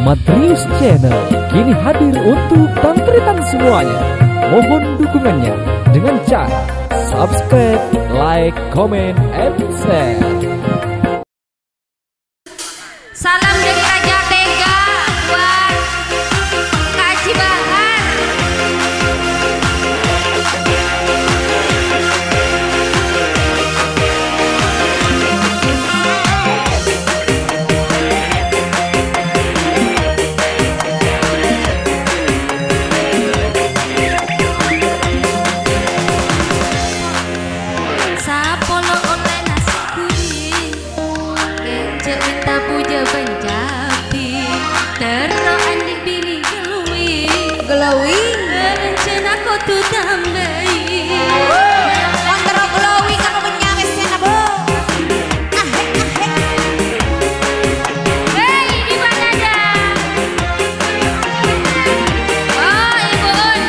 Madrius Channel kini hadir untuk tantritan semuanya. Mohon dukungannya dengan cara subscribe, like, comment, and share. Salam dari Raja Tega buat Kak Haji Bahar. Sapolo oleh nasi kuning, kece minta puja pencapi, teroan di bini gelowi, rencana kau tuh tambahi. Kontro gelowi kamu menyawes ya bu. Hei di mana dah? Oh ibun.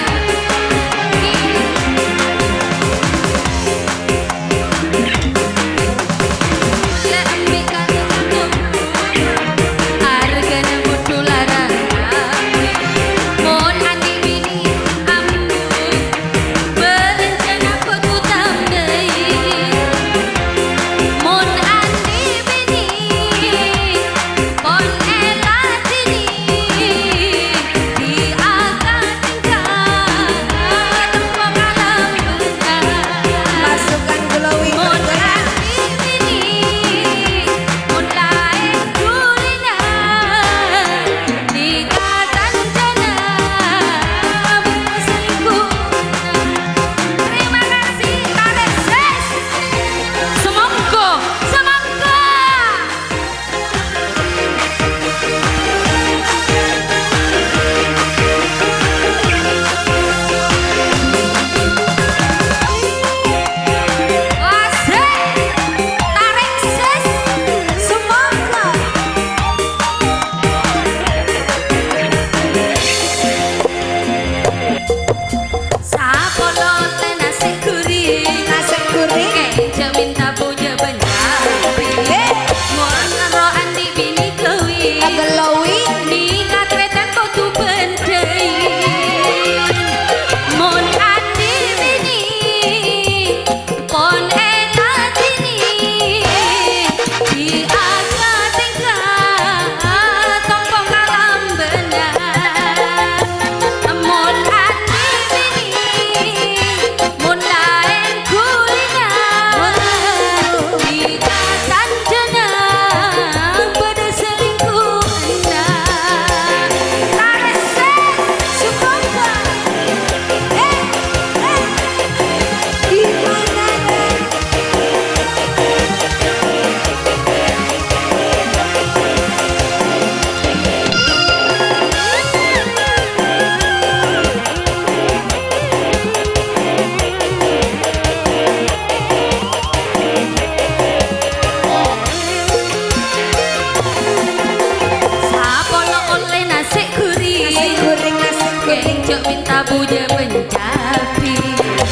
Minta puja pencapi,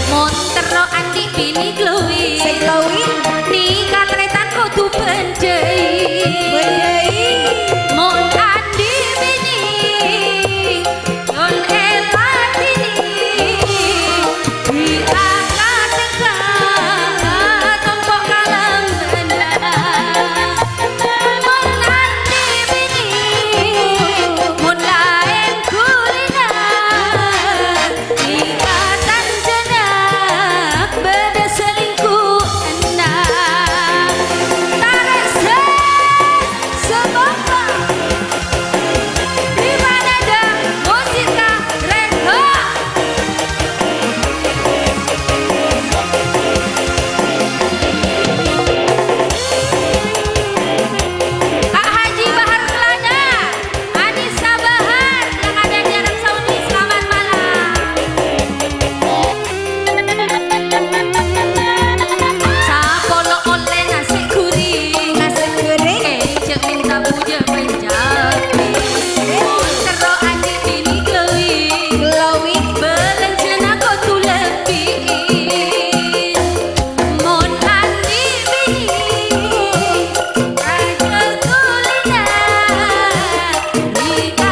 montero andi bini glowi, nikah tretan kau tu penjai, mon andi bini, non elatini, di akad dekat, tompok kalam benar, mon andi bini, mon lain kulina. Ikatan jenab beda selingkuh enak. Tarik semoga di mana dah musika Reho. Kak Haji Bahar Kelana, Anissa Bahar yang ada di Arab Saudi, selamat malam. Sapolo oleh nasi kuning, kece minta puja pencapi, montero andi bini glowi, belencana kau tu lebih, mon andi bini, raja kulina, nikah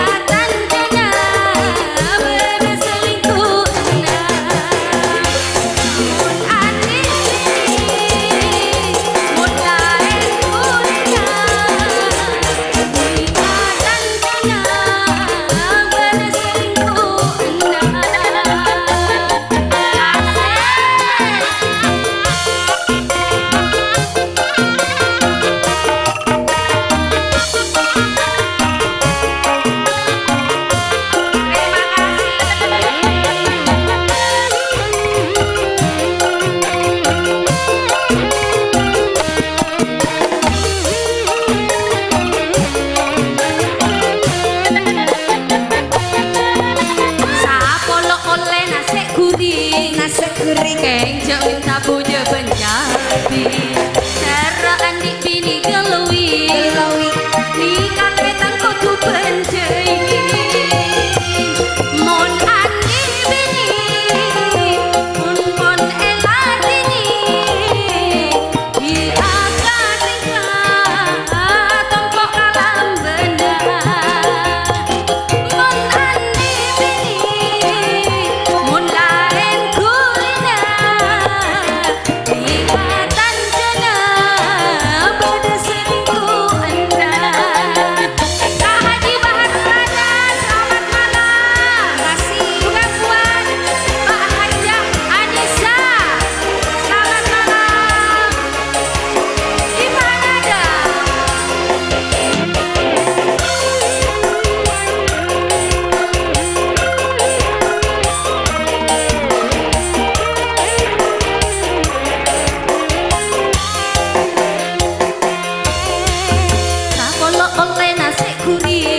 kurir